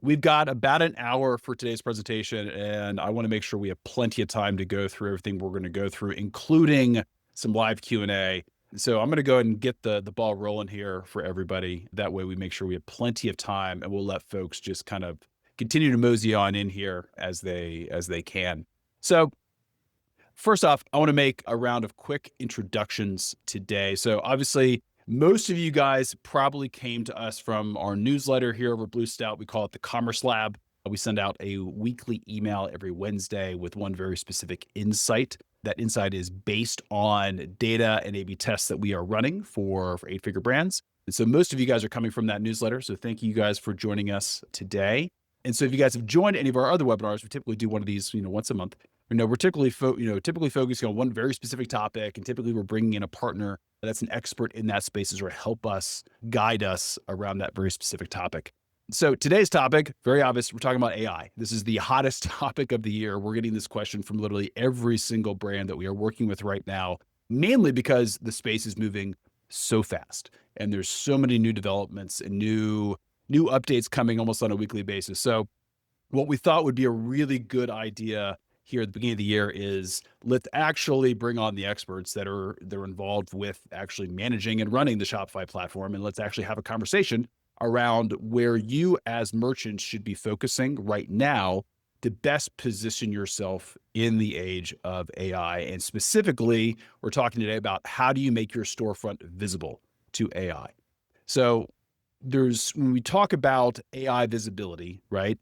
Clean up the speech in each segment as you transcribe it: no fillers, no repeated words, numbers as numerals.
We've got about an hour for today's presentation, and I want to make sure we have plenty of time to go through everything we're going to go through, including some live Q&A. So I'm going to go ahead and get the ball rolling here for everybody. That way we make sure we have plenty of time, and we'll let folks just kind of continue to mosey on in here as they can. So first off, I want to make a round of quick introductions today. So obviously, most of you guys probably came to us from our newsletter here over Blue Stout. We call it the Commerce Lab. We send out a weekly email every Wednesday with one very specific insight. That insight is based on data and A/B tests that we are running for eight-figure brands. And so most of you guys are coming from that newsletter. So thank you guys for joining us today. And so if you guys have joined any of our other webinars, we typically do one of these, once a month. We're typically focusing on one very specific topic, and typically we're bringing in a partner that's an expert in that space to help us guide us around that very specific topic. So today's topic, very obvious, we're talking about AI. This is the hottest topic of the year. We're getting this question from literally every single brand that we are working with right now, mainly because the space is moving so fast, and there's so many new developments and new updates coming almost on a weekly basis. So what we thought would be a really good idea here at the beginning of the year is let's actually bring on the experts that are involved with actually managing and running the Shopify platform. And let's actually have a conversation around where you as merchants should be focusing right now to best position yourself in the age of AI. And specifically, we're talking today about how do you make your storefront visible to AI. So when we talk about AI visibility, right?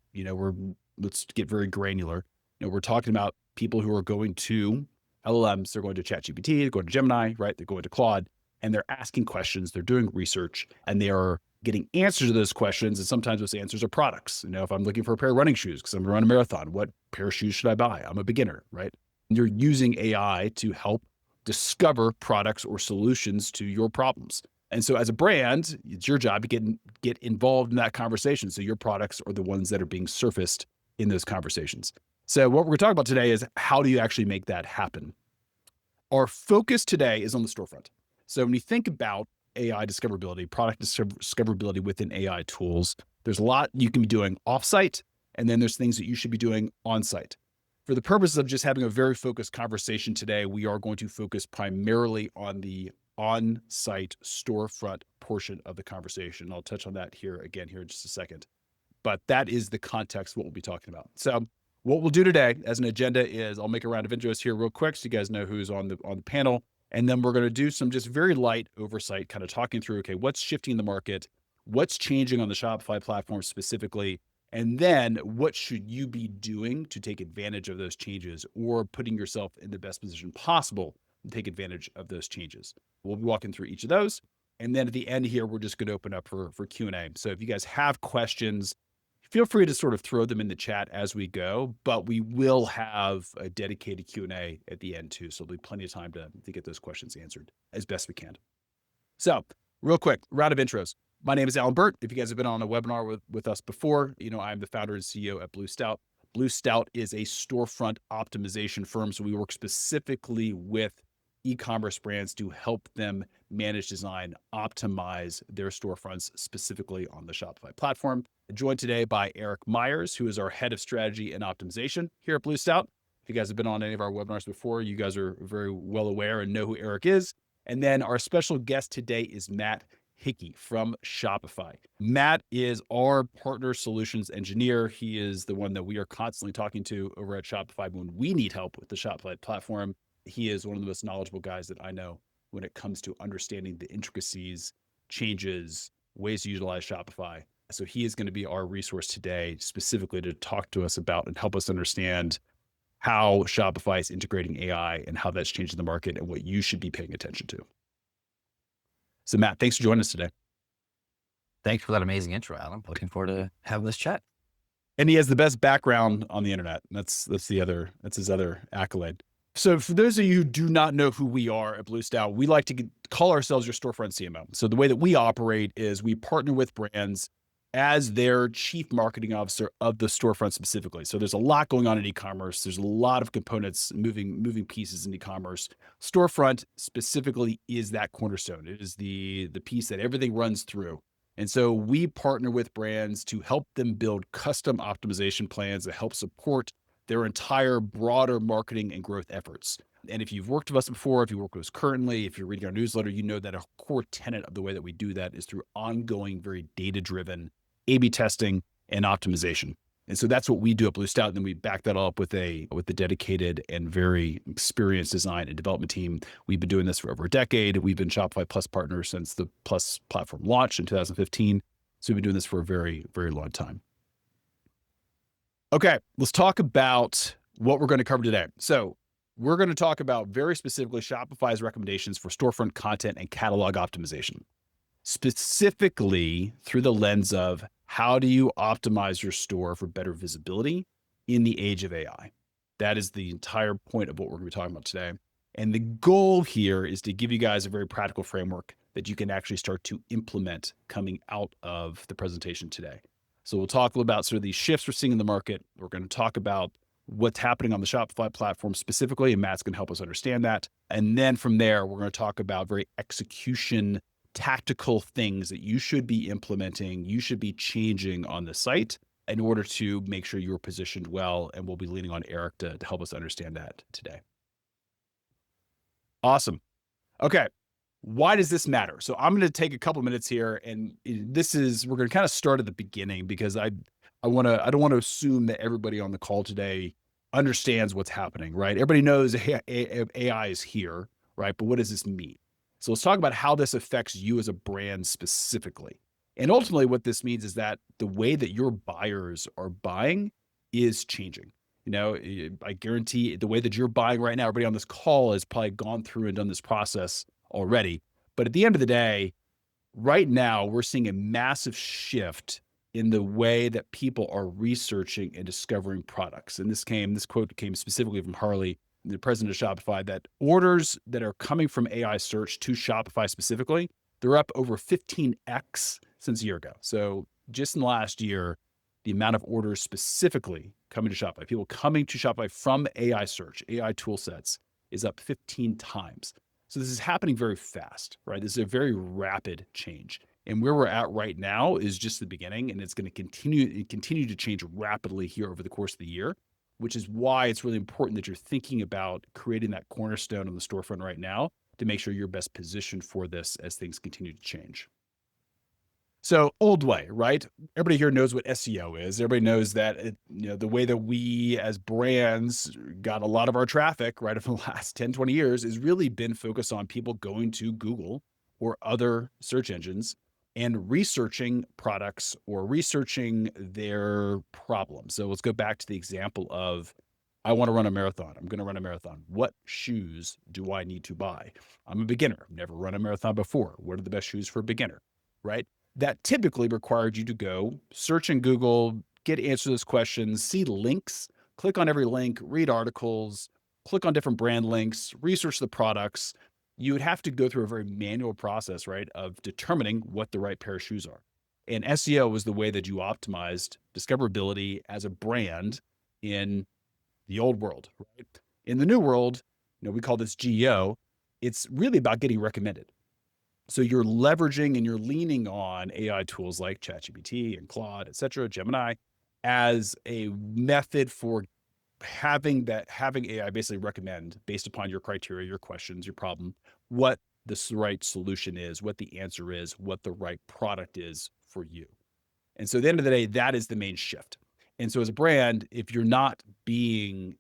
Let's get very granular. We're talking about people who are going to LLMs, they're going to ChatGPT, they're going to Gemini, right? They're going to Claude, and they're asking questions, they're doing research, and they are getting answers to those questions. And sometimes those answers are products. If I'm looking for a pair of running shoes because I'm going to run a marathon, what pair of shoes should I buy? I'm a beginner, right? And you're using AI to help discover products or solutions to your problems. And so as a brand, it's your job to get involved in that conversation. So your products are the ones that are being surfaced in those conversations. So what we're going to talk about today is how do you actually make that happen? Our focus today is on the storefront. So when you think about AI discoverability, product discoverability within AI tools, there's a lot you can be doing offsite, and then there's things that you should be doing on-site. For the purposes of just having a very focused conversation today, we are going to focus primarily on the on-site storefront portion of the conversation. I'll touch on that here in just a second. But that is the context of what we'll be talking about. So what we'll do today as an agenda is I'll make a round of intros here real quick so you guys know who's on the panel. And then we're going to do some just very light oversight, kind of talking through, okay, what's shifting in the market, what's changing on the Shopify platform specifically, and then what should you be doing to take advantage of those changes or putting yourself in the best position possible to take advantage of those changes. We'll be walking through each of those. And then at the end here, we're just going to open up for Q&A. So if you guys have questions, feel free to sort of throw them in the chat as we go, but we will have a dedicated Q&A at the end too. So there'll be plenty of time to get those questions answered as best we can. So real quick, round of intros. My name is Alan Burt. If you guys have been on a webinar with us before, I'm the founder and CEO at Blue Stout. Blue Stout is a storefront optimization firm. So we work specifically with e-commerce brands to help them manage, design, optimize their storefronts specifically on the Shopify platform. Joined today by Eric Myers, who is our head of strategy and optimization here at Blue Stout. If you guys have been on any of our webinars before, you guys are very well aware and know who Eric is. And then our special guest today is Matt Hickey from Shopify. Matt is our partner solutions engineer. He is the one that we are constantly talking to over at Shopify when we need help with the Shopify platform. He is one of the most knowledgeable guys that I know when it comes to understanding the intricacies, changes, ways to utilize Shopify. So he is going to be our resource today, specifically to talk to us about and help us understand how Shopify is integrating AI and how that's changing the market and what you should be paying attention to. So Matt, thanks for joining us today. Thanks for that amazing intro, Alan. Looking forward to having this chat. And he has the best background on the internet. That's his other accolade. So for those of you who do not know who we are at Blue Stout, we like to call ourselves your storefront CMO. So the way that we operate is we partner with brands as their chief marketing officer of the storefront specifically. So there's a lot going on in e-commerce. There's a lot of components, moving pieces in e-commerce. Storefront specifically is that cornerstone. It is the piece that everything runs through. And so we partner with brands to help them build custom optimization plans that help support their entire broader marketing and growth efforts. And if you've worked with us before, if you work with us currently, if you're reading our newsletter, you know that a core tenet of the way that we do that is through ongoing, very data driven A/B testing and optimization. And so that's what we do at Blue Stout. And then we back that all up with a dedicated and very experienced design and development team. We've been doing this for over a decade. We've been Shopify Plus partners since the Plus platform launched in 2015. So we've been doing this for a very, very long time. Okay, let's talk about what we're going to cover today. So we're going to talk about very specifically Shopify's recommendations for storefront content and catalog optimization, specifically through the lens of how do you optimize your store for better visibility in the age of AI? That is the entire point of what we're going to be talking about today. And the goal here is to give you guys a very practical framework that you can actually start to implement coming out of the presentation today. So we'll talk about sort of these shifts we're seeing in the market. We're going to talk about what's happening on the Shopify platform specifically, and Matt's going to help us understand that. And then from there, we're going to talk about very execution tactical things that you should be implementing, you should be changing on the site in order to make sure you're positioned well. And we'll be leaning on Eric to help us understand that today. Awesome. Okay. Why does this matter? So I'm going to take a couple minutes here, and we're going to kind of start at the beginning because I don't want to assume that everybody on the call today understands what's happening, right? Everybody knows AI is here, right? But what does this mean? So let's talk about how this affects you as a brand specifically. And ultimately what this means is that the way that your buyers are buying is changing. I guarantee the way that you're buying right now, everybody on this call has probably gone through and done this process already. But at the end of the day, right now, we're seeing a massive shift in the way that people are researching and discovering products. And this quote came specifically from Harley, the president of Shopify, that orders that are coming from AI search to Shopify specifically, they're up over 15x since a year ago. So just in the last year, the amount of orders specifically coming to Shopify, people coming to Shopify from AI search, AI tool sets, is up 15 times. So this is happening very fast, right? This is a very rapid change. And where we're at right now is just the beginning, and it's going to continue to change rapidly here over the course of the year, which is why it's really important that you're thinking about creating that cornerstone on the storefront right now to make sure you're best positioned for this as things continue to change. So old way, right? Everybody here knows what SEO is. Everybody knows that the way that we as brands got a lot of our traffic, right, over the last 10, 20 years has really been focused on people going to Google or other search engines and researching products or researching their problems. So let's go back to the example of, I want to run a marathon. I'm going to run a marathon. What shoes do I need to buy? I'm a beginner. I've never run a marathon before. What are the best shoes for a beginner, right? That typically required you to go search in Google, get answers to those questions, see links, click on every link, read articles, click on different brand links, research the products. You would have to go through a very manual process, right, of determining what the right pair of shoes are. And SEO was the way that you optimized discoverability as a brand in the old world, right? In the new world, we call this GEO. It's really about getting recommended. So you're leveraging and you're leaning on AI tools like ChatGPT and Claude, et cetera, Gemini, as a method for having AI basically recommend based upon your criteria, your questions, your problem, what the right solution is, what the answer is, what the right product is for you. And so at the end of the day, that is the main shift. And so as a brand, if you're not being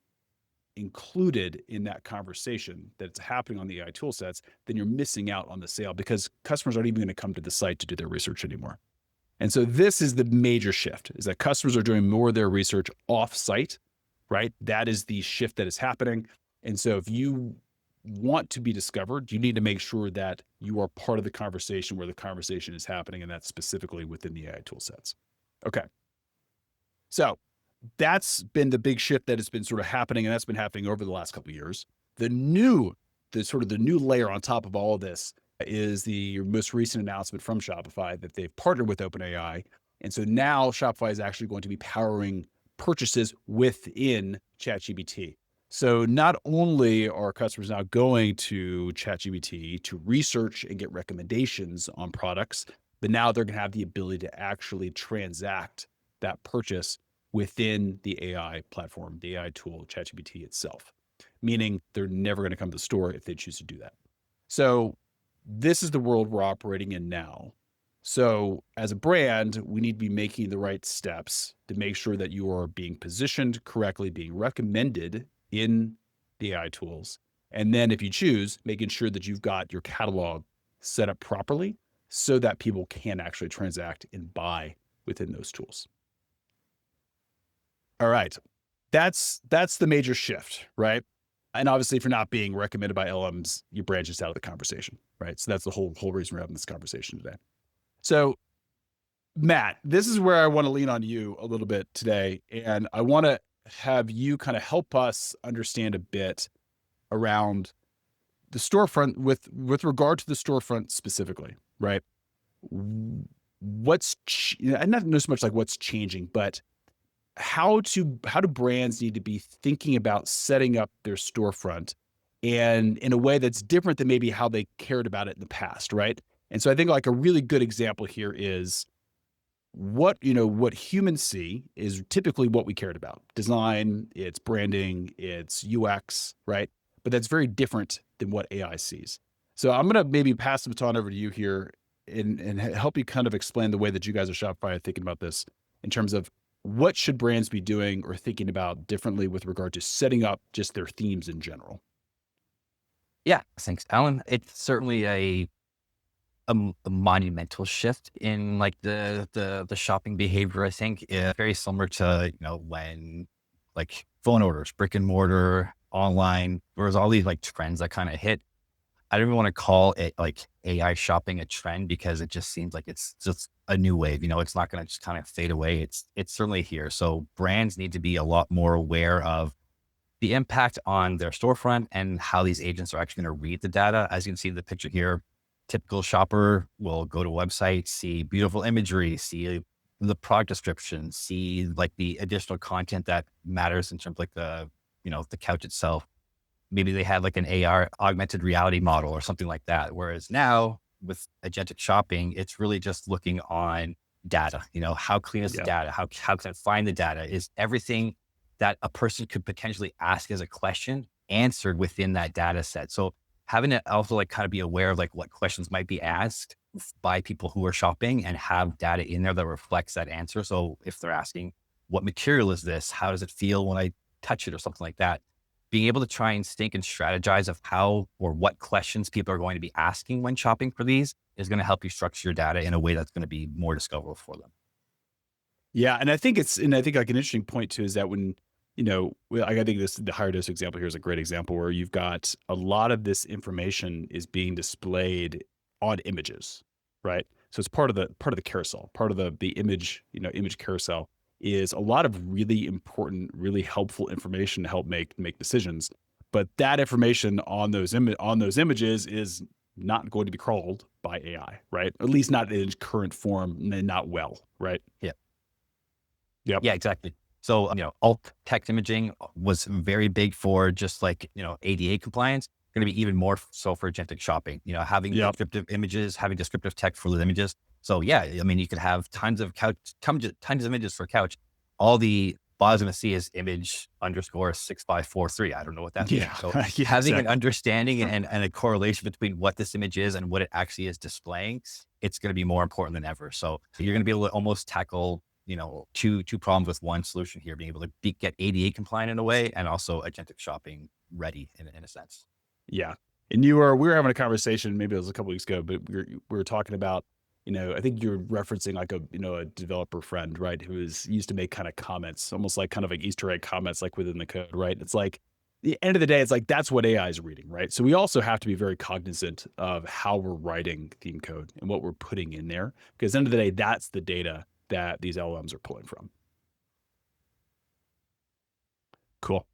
included in that conversation that's happening on the AI tool sets, then you're missing out on the sale because customers aren't even going to come to the site to do their research anymore. And so this is the major shift, is that customers are doing more of their research off-site, right? That is the shift that is happening. And so if you want to be discovered, you need to make sure that you are part of the conversation where the conversation is happening, and that's specifically within the AI tool sets. Okay. So that's been the big shift that has been sort of happening, and that's been happening over the last couple of years. The new layer on top of all of this is the most recent announcement from Shopify that they've partnered with OpenAI. And so now Shopify is actually going to be powering purchases within ChatGPT. So not only are customers now going to ChatGPT to research and get recommendations on products, but now they're going to have the ability to actually transact that purchase within the AI platform, the AI tool, ChatGPT itself, meaning they're never going to come to the store if they choose to do that. So this is the world we're operating in now. So as a brand, we need to be making the right steps to make sure that you are being positioned correctly, being recommended in the AI tools. And then if you choose, making sure that you've got your catalog set up properly so that people can actually transact and buy within those tools. All right. That's the major shift, right? And obviously, if you're not being recommended by LMs, you branch just out of the conversation, right? So that's the whole reason we're having this conversation today. So, Matt, this is where I want to lean on you a little bit today, and I want to have you kind of help us understand a bit around the storefront with regard to the storefront specifically, right? And not so much like what's changing, but how do brands need to be thinking about setting up their storefront and in a way that's different than maybe how they cared about it in the past, right? And so I think like a really good example here is what humans see is typically what we cared about. Design, it's branding, it's UX, right? But that's very different than what AI sees. So I'm going to maybe pass the baton over to you here and help you kind of explain the way that you guys at Shopify are thinking about this in terms of what should brands be doing or thinking about differently with regard to setting up just their themes in general? Yeah, thanks, Alan. It's certainly a monumental shift in like the shopping behavior. I think very similar to when like phone orders, brick and mortar, online. There was all these like trends that kind of hit. I don't even want to call it like AI shopping a trend because it just seems like it's just a new wave. It's not going to just kind of fade away. It's certainly here. So brands need to be a lot more aware of the impact on their storefront and how these agents are actually going to read the data. As you can see in the picture here, typical shopper will go to a website, see beautiful imagery, see the product description, see like the additional content that matters in terms of like the couch itself. Maybe they had like an AR augmented reality model or something like that. Whereas now with agentic shopping, it's really just looking on data. How clean is the Yeah. data? How can I find the data? Is everything that a person could potentially ask as a question answered within that data set? So having to also like kind of be aware of like what questions might be asked by people who are shopping and have data in there that reflects that answer. So if they're asking, what material is this? How does it feel when I touch it or something like that? Being able to try and think and strategize of how or what questions people are going to be asking when shopping for these is going to help you structure your data in a way that's going to be more discoverable for them. Yeah, and I think like an interesting point too is that I think the higher dose example here is a great example where you've got a lot of this information is being displayed on images, right? So it's part of the carousel, part of the image, image carousel is a lot of really important, really helpful information to help make decisions. But that information on those images is not going to be crawled by AI, right? At least not in its current form, and not well, right? Yeah. Yep. Yeah, exactly. So, alt text imaging was very big for just like, ADA compliance, going to be even more so for agentic shopping, having Yep. descriptive images, having descriptive text for the images. So yeah, I mean, you could have tons of tons of images for couch. All the bot's going to see is image underscore 6543. I don't know what that Yeah. means. So Yeah, having an exactly. understanding and a correlation between what this image is and what it actually is displaying, it's going to be more important than ever. So you're going to be able to almost tackle two problems with one solution here, being able to get ADA compliant in a way and also agentic shopping ready in a sense. Yeah. And we were having a conversation, maybe it was a couple weeks ago, but we were talking about, I think you're referencing like a developer friend, right? Who used to make kind of comments, almost like kind of like Easter egg comments, like within the code, right? It's like the end of the day, it's like, that's what AI is reading, right? So we also have to be very cognizant of how we're writing theme code and what we're putting in there. Because at the end of the day, that's the data that these LLMs are pulling from. Cool.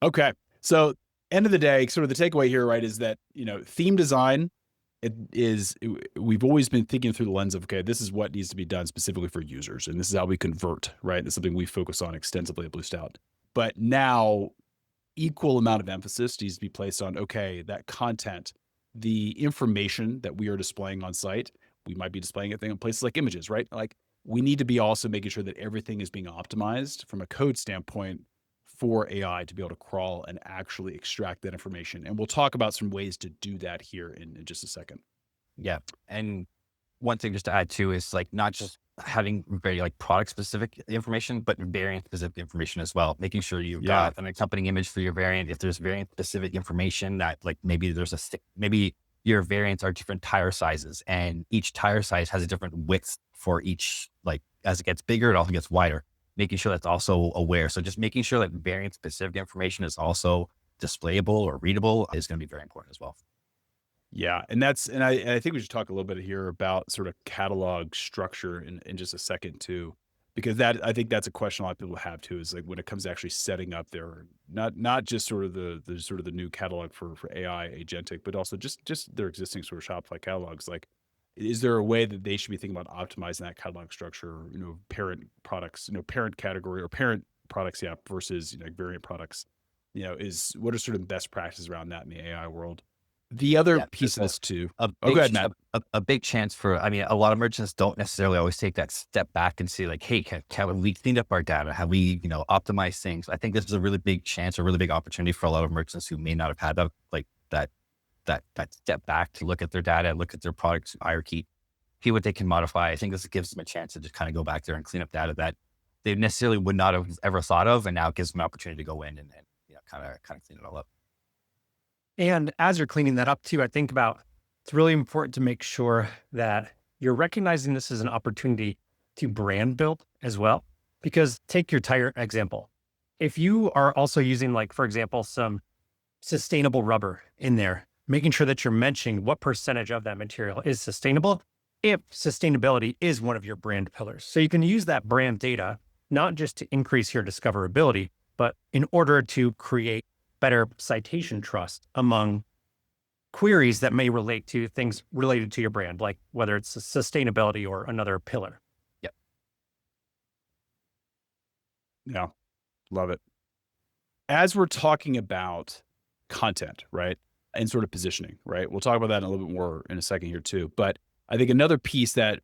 Okay. So end of the day, sort of the takeaway here, right, is that, theme design, we've always been thinking through the lens of, okay, this is what needs to be done specifically for users. And this is how we convert, right? That's something we focus on extensively at Blue Stout. But now equal amount of emphasis needs to be placed on, okay, that content, the information that we are displaying on site, we might be displaying a thing in places like images, right? Like we need to be also making sure that everything is being optimized from a code standpoint for AI to be able to crawl and actually extract that information. And we'll talk about some ways to do that here in just a second. Yeah. And one thing just to add too is like not just having very like product specific information, but variant specific information as well. Making sure you've Yeah. got an accompanying image for your variant. If there's variant specific information that like maybe there's a stick, maybe your variants are different tire sizes and each tire size has a different width for each, like as it gets bigger, it also gets wider. Making sure that's also aware. So just making sure that variant specific information is also displayable or readable is going to be very important as well. Yeah, and I think we should talk a little bit here about sort of catalog structure in just a second too, because that I think that's a question a lot of people have too, is like when it comes to actually setting up their not just sort of the sort of the new catalog for AI agentic, but also just their existing sort of Shopify catalogs. Like, is there a way that they should be thinking about optimizing that catalog structure, parent products, parent category or parent products, yeah, versus variant products, is what are sort of best practices around that in the AI world? The other Yeah, piece there's of this too. a Oh, go big ahead, ch Matt. a big chance for I mean, a lot of merchants don't necessarily always take that step back and say like, "Hey, can we cleaned up our data? Have we, optimized things?" I think this is a really big chance, a really big opportunity for a lot of merchants who may not have had that, like, that step back to look at their data, look at their product hierarchy, see what they can modify. I think this gives them a chance to just kinda go back there and clean up data that they necessarily would not have ever thought of, and now it gives them an opportunity to go in and kinda clean it all up. And as you're cleaning that up too, I think about it's really important to make sure that you're recognizing this as an opportunity to brand build as well. Because take your tire example. If you are also using, like, for example, some sustainable rubber in there, making sure that you're mentioning what percentage of that material is sustainable, if sustainability is one of your brand pillars. So you can use that brand data, not just to increase your discoverability, but in order to create better citation trust among queries that may relate to things related to your brand, like whether it's sustainability or another pillar. Yep. Yeah, love it. As we're talking about content, right? And sort of positioning, right? We'll talk about that in a little bit more in a second here too. But I think another piece that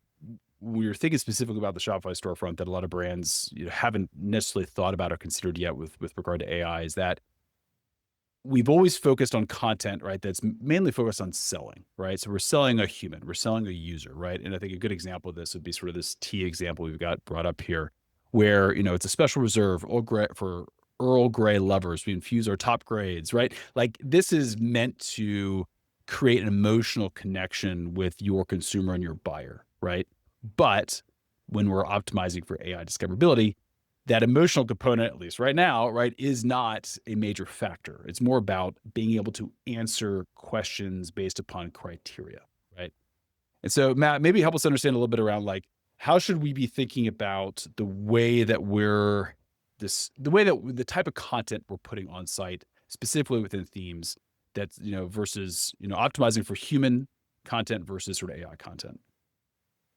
we were thinking specifically about the Shopify storefront that a lot of brands haven't necessarily thought about or considered yet with regard to AI is that we've always focused on content, right? That's mainly focused on selling, right? So we're selling a human, we're selling a user, right? And I think a good example of this would be sort of this tea example we've got brought up here, where it's a special reserve for Earl Grey lovers. We infuse our top grades, right? Like this is meant to create an emotional connection with your consumer and your buyer, right? But when we're optimizing for AI discoverability, that emotional component, at least right now, right, is not a major factor. It's more about being able to answer questions based upon criteria, right? And so, Matt, maybe help us understand a little bit around like how should we be thinking about the way that the type of content we're putting on site, specifically within themes, that's versus optimizing for human content versus sort of AI content.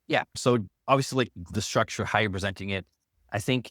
Yeah. So obviously, like the structure, how you're presenting it, I think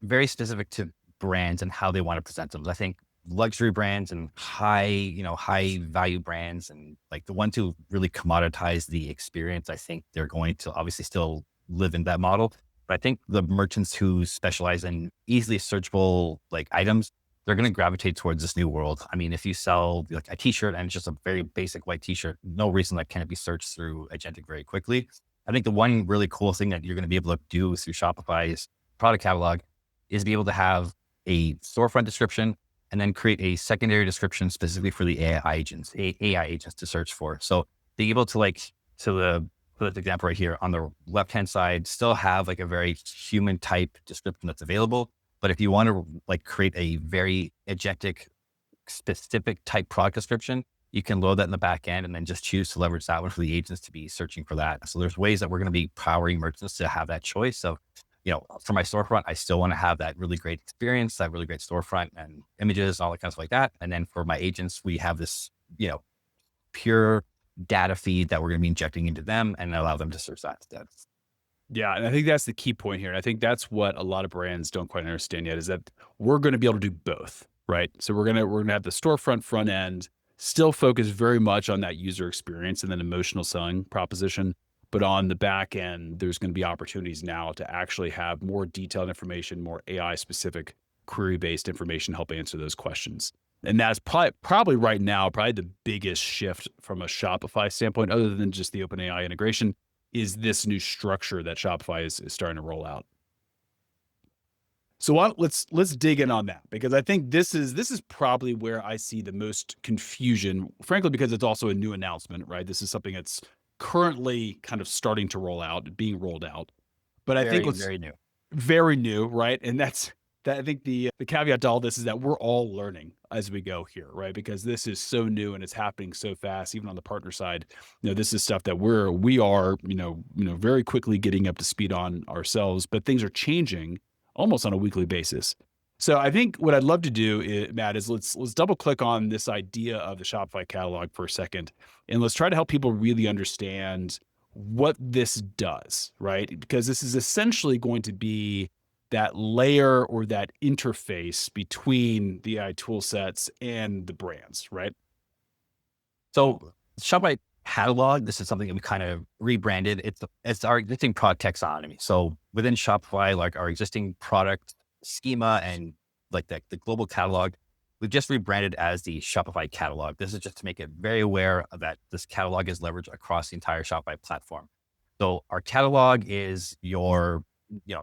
very specific to brands and how they want to present them. I think luxury brands and high value brands and like the ones who really commoditize the experience, I think they're going to obviously still live in that model. But I think the merchants who specialize in easily searchable like items, they're going to gravitate towards this new world. I mean, if you sell like a t-shirt and it's just a very basic white t-shirt, no reason that can't be searched through agentic very quickly. I think the one really cool thing that you're going to be able to do through Shopify's product catalog is be able to have a storefront description and then create a secondary description specifically for the AI agents to search for. So being able to for the example right here on the left-hand side, still have like a very human type description that's available. But if you want to like create a very agentic specific type product description, you can load that in the back end and then just choose to leverage that one for the agents to be searching for that. So there's ways that we're going to be powering merchants to have that choice. So for my storefront, I still want to have that really great experience, that really great storefront and images, all that kind of stuff like that. And then for my agents, we have this, pure data feed that we're going to be injecting into them and allow them to search that instead. Yeah, and I think that's the key point here. And I think that's what a lot of brands don't quite understand yet is that we're going to be able to do both, right? So we're gonna have the storefront front end still focus very much on that user experience and then emotional selling proposition, But on the back end, there's going to be opportunities now to actually have more detailed information, more AI specific query based information to help answer those questions. And that's probably right now, probably the biggest shift from a Shopify standpoint, other than just the OpenAI integration, is this new structure that Shopify is starting to roll out. So let's dig in on that, because I think this is probably where I see the most confusion, frankly, because it's also a new announcement, right? This is something that's currently kind of starting to roll out, being rolled out. But I think Very, what's very new. very new, right? And that's that. I think the caveat to all this is that we're all learning as we go here, right? Because this is so new and it's happening so fast. Even on the partner side, this is stuff that we are, very quickly getting up to speed on ourselves. But things are changing almost on a weekly basis. So I think what I'd love to do, Matt, is let's double click on this idea of the Shopify catalog for a second, and let's try to help people really understand what this does, right? Because this is essentially going to be that layer or that interface between the AI tool sets and the brands, right? So Shopify catalog, this is something that we kind of rebranded. It's our existing product taxonomy. So within Shopify, like our existing product schema and like the global catalog, we've just rebranded as the Shopify catalog. This is just to make it very aware of that this catalog is leveraged across the entire Shopify platform. So our catalog is your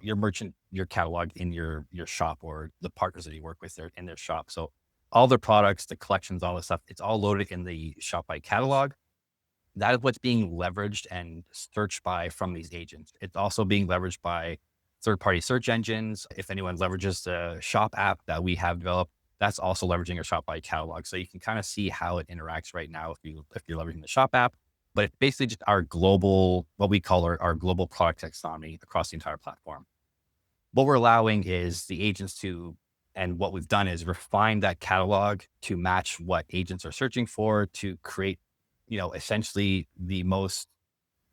merchant, your catalog in your shop, or the partners that you work with in their shop. So all their products, the collections, all this stuff, it's all loaded in the Shopify catalog. That is what's being leveraged and searched by from these agents. It's also being leveraged by third-party search engines. If anyone leverages the shop app that we have developed, that's also leveraging our Shopify catalog. So you can kind of see how it interacts right now if you're leveraging the shop app. But it's basically just our global, what we call our global product taxonomy across the entire platform. What we're allowing is the agents to, and what we've done is refine that catalog to match what agents are searching for, to create, essentially the most,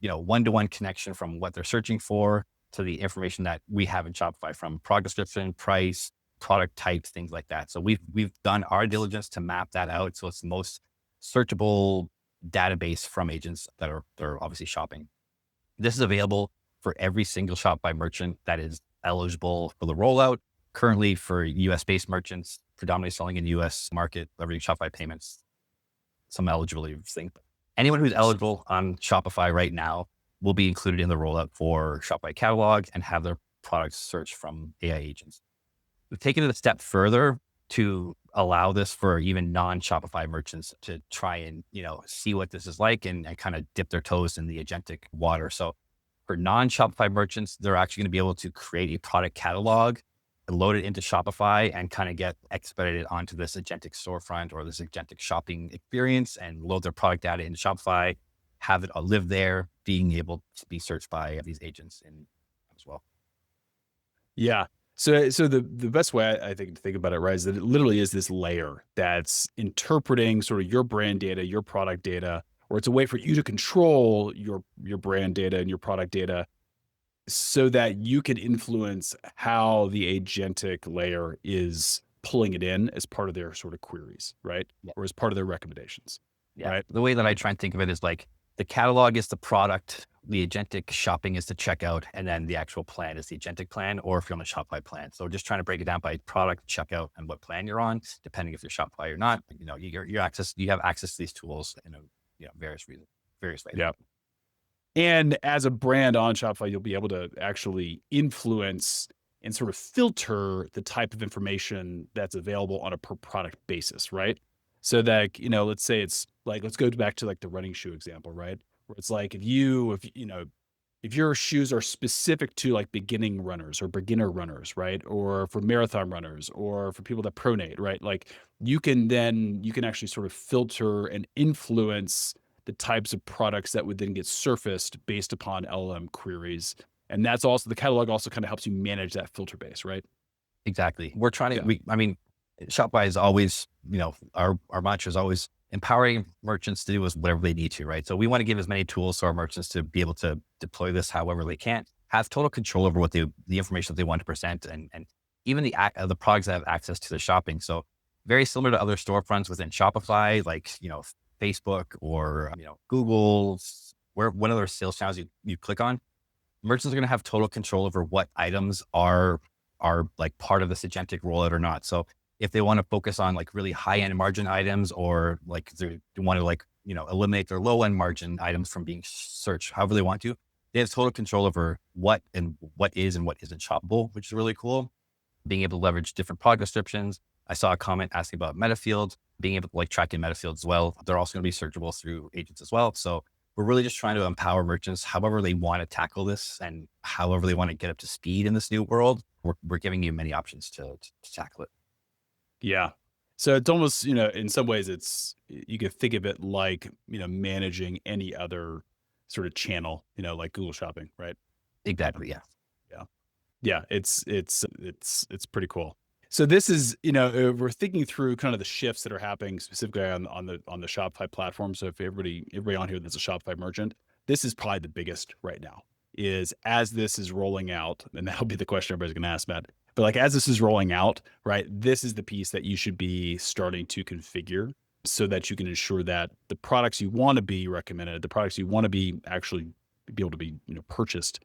one-to-one connection from what they're searching for to the information that we have in Shopify, from product description, price, product types, things like that. So we've done our diligence to map that out. So it's the most searchable database from agents that are obviously shopping. This is available for every single Shopify merchant that is eligible for the rollout. Currently for US-based merchants, predominantly selling in the US market, leveraging Shopify payments, some eligibility thing. Anyone who's eligible on Shopify right now will be included in the rollout for Shopify catalog and have their products searched from AI agents. We've taken it a step further to allow this for even non-Shopify merchants to try and, see what this is like and kind of dip their toes in the agentic water. So for non-Shopify merchants, they're actually going to be able to create a product catalog, load it into Shopify, and kind of get expedited onto this agentic storefront or this agentic shopping experience, and load their product data into Shopify, have it live there, being able to be searched by these agents as well. Yeah. So the best way I think to think about it, right, is that it literally is this layer that's interpreting sort of your brand data, your product data, or it's a way for you to control your brand data and your product data, so that you can influence how the agentic layer is pulling it in as part of their sort of queries, right? Yeah. Or as part of their recommendations, right? The way that I try and think of it is like the catalog is the product, the agentic shopping is the checkout, and then the actual plan is the agentic plan, or if you're on a Shopify plan. So just trying to break it down by product, checkout, and what plan you're on, depending if you're Shopify or not. You have access to these tools in various ways. Yeah. And as a brand on Shopify, you'll be able to actually influence and sort of filter the type of information that's available on a per product basis, right? So that, let's say it's like, let's go back to like the running shoe example, right? Where it's like, if your shoes are specific to like beginning runners or beginner runners, right? Or for marathon runners or for people that pronate, right? Like you can actually sort of filter and influence the types of products that would then get surfaced based upon LLM queries. And that's also, the catalog also kind of helps you manage that filter base, right? Exactly. We're trying to, Shopify is always, our mantra is always empowering merchants to do whatever they need to, right? So we want to give as many tools to our merchants to be able to deploy this however they can, have total control over what the information that they want to present, and even the products that have access to the shopping. So very similar to other storefronts within Shopify, like, Facebook or, Google, where one of their sales channels you click on, merchants are going to have total control over what items are like part of this agentic rollout or not. So if they want to focus on like really high end margin items, or like they want to like, eliminate their low end margin items from being searched, however they want to, they have total control over what is and what isn't shoppable, which is really cool. Being able to leverage different product descriptions. I saw a comment asking about meta fields, being able to like track in meta fields as well. They're also going to be searchable through agents as well. So we're really just trying to empower merchants however they want to tackle this and however they want to get up to speed in this new world. We're giving you many options to tackle it. Yeah. So it's almost, in some ways you could think of it like, managing any other sort of channel, like Google Shopping, right? Exactly. Yeah. Yeah. Yeah. It's pretty cool. So this is, we're thinking through kind of the shifts that are happening specifically on the Shopify platform. So if everybody on here that's a Shopify merchant, this is probably the biggest right now, is as this is rolling out, and that'll be the question everybody's going to ask, Matt. But like as this is rolling out, right, this is the piece that you should be starting to configure so that you can ensure that the products you want to be recommended, the products you want to be actually be able to be, purchased,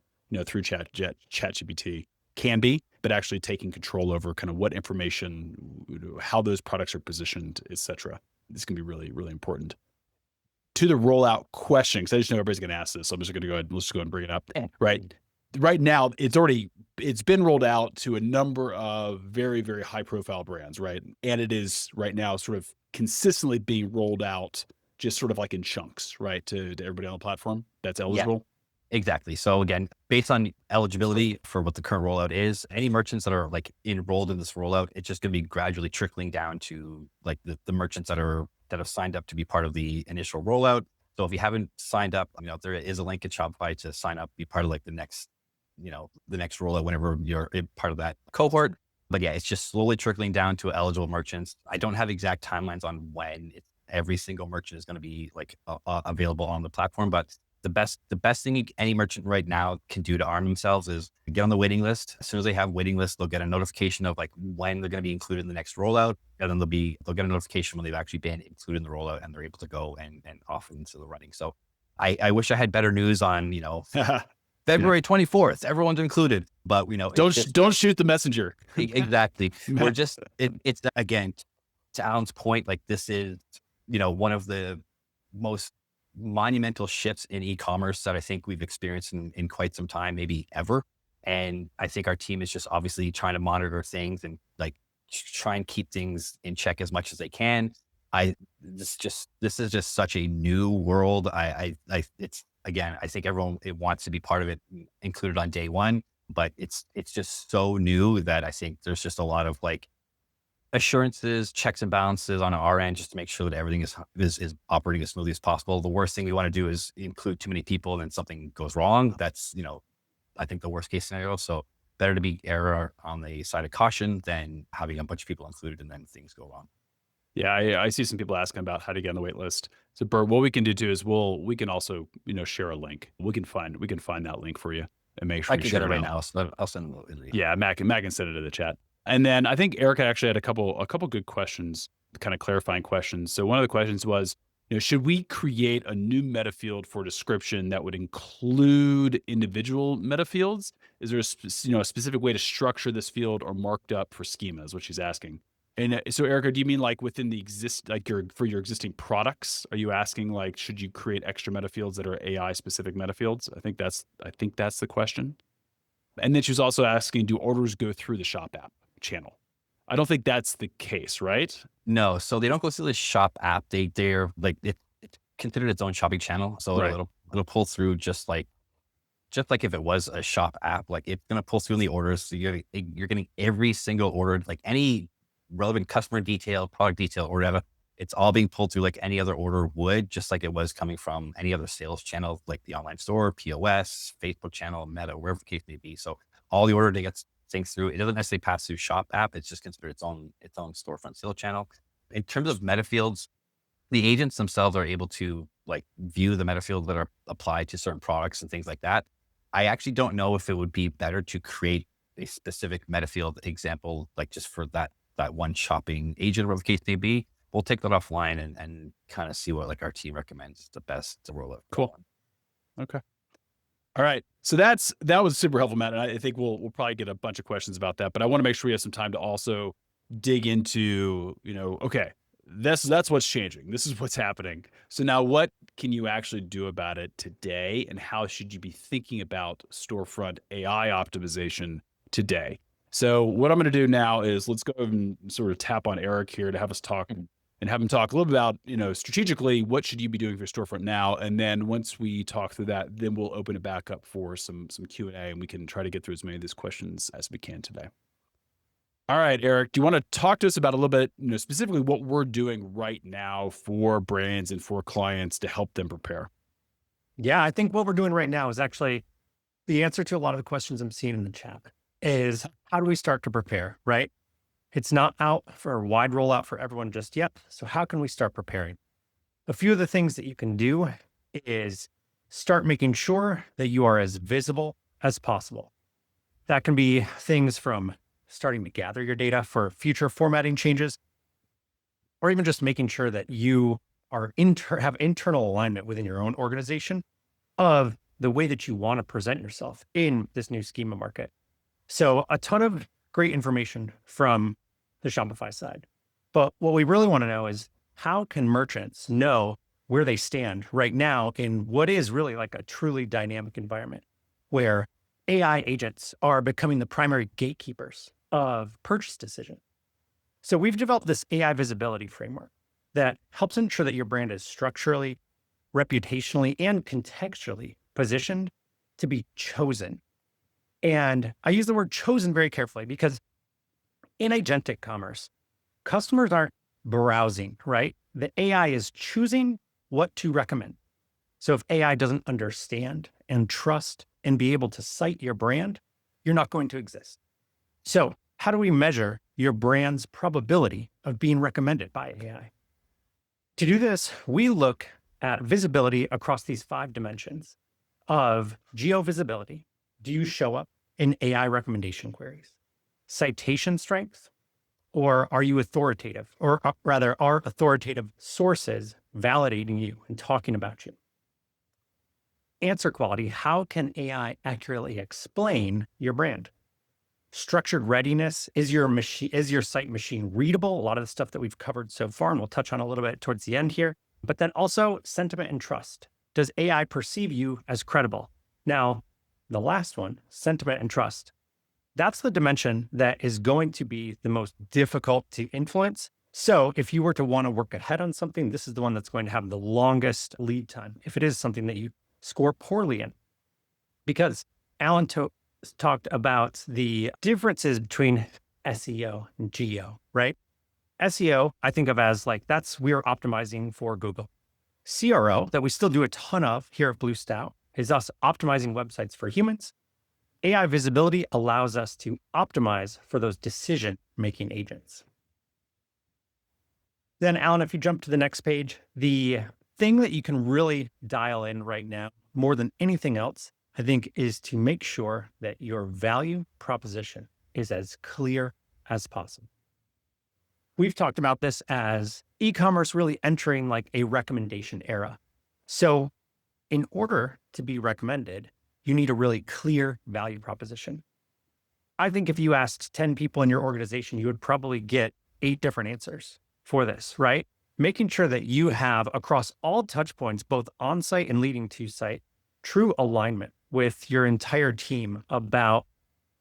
through ChatGPT can be, but actually taking control over kind of what information, how those products are positioned, et cetera. This can be really, really important. To the rollout question, because I just know everybody's going to ask this, so I'm just going to let's just go ahead and bring it up. Yeah. Right now, it's been rolled out to a number of very, very high profile brands, right? And it is right now sort of consistently being rolled out just sort of like in chunks, right? To everybody on the platform that's eligible. Exactly. So again, based on eligibility for what the current rollout is, any merchants that are like enrolled in this rollout, it's just going to be gradually trickling down to like the merchants that have signed up to be part of the initial rollout. So if you haven't signed up, there is a link in Shopify to sign up, be part of like the next rollout whenever you're part of that cohort. But yeah, it's just slowly trickling down to eligible merchants. I don't have exact timelines on when every single merchant is going to be like available on the platform, but the best thing any merchant right now can do to arm themselves is get on the waiting list. As soon as they have waiting list, they'll get a notification of like when they're going to be included in the next rollout. And then they'll get a notification when they've actually been included in the rollout and they're able to go and off into the running. So I wish I had better news on, February 24th, everyone's included, but don't shoot the messenger. Exactly. We're just, it's again, to Alan's point, like this is, one of the most monumental shifts in e-commerce that I think we've experienced in quite some time, maybe ever. And I think our team is just obviously trying to monitor things and like try and keep things in check as much as they can. This is just such a new world. I think everyone wants to be part of it, included on day one, but it's just so new that I think there's just a lot of like assurances, checks and balances on our end, just to make sure that everything is operating as smoothly as possible. The worst thing we want to do is include too many people and then something goes wrong. That's, I think the worst case scenario. So better to be error on the side of caution than having a bunch of people included and then things go wrong. Yeah, I see some people asking about how to get on the wait list. So Bert, what we can do too is we can also, share a link. We can find that link for you and make sure I you can share get it right out. now. So I'll send it. Yeah, Matt can send it to the chat. And then I think Erica actually had a couple good questions, kind of clarifying questions. So one of the questions was, should we create a new meta field for description that would include individual meta fields? Is there a specific way to structure this field or marked up for schemas, which she's asking? And so Erica, do you mean like within the for your existing products? Are you asking like, should you create extra meta fields that are AI specific meta fields? I think that's the question. And then she was also asking, do orders go through the Shop app channel? I don't think that's the case, right? No, so they don't go through the Shop app. They're like it's considered its own shopping channel. So Right. it'll pull through just like if it was a Shop app, like it's gonna pull through in the orders. So you're getting every single order, like any relevant customer detail, product detail, or whatever. It's all being pulled through like any other order would, just like it was coming from any other sales channel, like the online store, POS, Facebook channel, Meta, wherever the case may be. So all the order that gets things through, it doesn't necessarily pass through Shop app. It's just considered its own storefront sales channel. In terms of meta fields, the agents themselves are able to like view the meta fields that are applied to certain products and things like that. I actually don't know if it would be better to create a specific meta field example, like just for that one shopping agent, whatever the case may be. We'll take that offline and kind of see what like our team recommends the best to roll out. Cool. Okay. All right. So that was super helpful, Matt. And I think we'll probably get a bunch of questions about that, but I want to make sure we have some time to also dig into, okay, that's what's changing. This is what's happening. So now what can you actually do about it today? And how should you be thinking about storefront AI optimization today? So what I'm going to do now is let's go and sort of tap on Eric here to have us talk and have him talk a little bit about, strategically, what should you be doing for storefront now? And then once we talk through that, then we'll open it back up for some Q&A, and we can try to get through as many of these questions as we can today. All right, Eric, do you want to talk to us about a little bit, specifically what we're doing right now for brands and for clients to help them prepare? Yeah, I think what we're doing right now is actually the answer to a lot of the questions I'm seeing in the chat is how do we start to prepare, right? It's not out for a wide rollout for everyone just yet. So how can we start preparing? A few of the things that you can do is start making sure that you are as visible as possible. That can be things from starting to gather your data for future formatting changes, or even just making sure that you are have internal alignment within your own organization of the way that you want to present yourself in this new schema market. So a ton of great information from the Shopify side. But what we really want to know is how can merchants know where they stand right now in what is really like a truly dynamic environment where AI agents are becoming the primary gatekeepers of purchase decision. So we've developed this AI visibility framework that helps ensure that your brand is structurally, reputationally, and contextually positioned to be chosen. And I use the word chosen very carefully because in agentic commerce, customers aren't browsing, right? The AI is choosing what to recommend. So if AI doesn't understand and trust and be able to cite your brand, you're not going to exist. So how do we measure your brand's probability of being recommended by AI? To do this, we look at visibility across these 5 dimensions of geo visibility. Do you show up in AI recommendation queries? Citation strength, or are you authoritative? Or rather, are authoritative sources validating you and talking about you? Answer quality, how can AI accurately explain your brand? Structured readiness, is your site machine readable? A lot of the stuff that we've covered so far, and we'll touch on a little bit towards the end here. But then also sentiment and trust. Does AI perceive you as credible? Now, the last one, sentiment and trust. That's the dimension that is going to be the most difficult to influence. So if you were to want to work ahead on something, this is the one that's going to have the longest lead time if it is something that you score poorly in. Because Alan talked about the differences between SEO and GEO, right? SEO, I think of as like, we're optimizing for Google. CRO, that we still do a ton of here at Blue Stout, is us optimizing websites for humans. AI visibility allows us to optimize for those decision-making agents. Then, Alan, if you jump to the next page, the thing that you can really dial in right now, more than anything else, I think, is to make sure that your value proposition is as clear as possible. We've talked about this as e-commerce really entering like a recommendation era. So in order to be recommended, you need a really clear value proposition. I think if you asked 10 people in your organization, you would probably get 8 different answers for this, right? Making sure that you have across all touch points, both on-site and leading to site, true alignment with your entire team about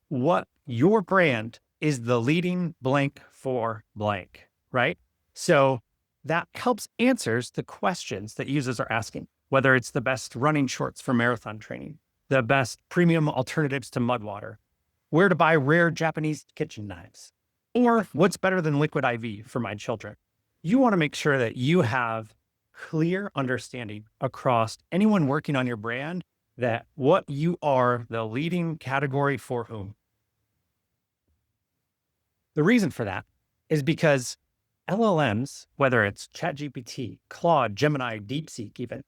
what your brand is the leading blank for blank, right? So that helps answers the questions that users are asking, whether it's the best running shorts for marathon training, the best premium alternatives to mud water, where to buy rare Japanese kitchen knives, or what's better than liquid IV for my children. You want to make sure that you have clear understanding across anyone working on your brand that what you are the leading category for whom. The reason for that is because LLMs, whether it's ChatGPT, Claude, Gemini, DeepSeek even,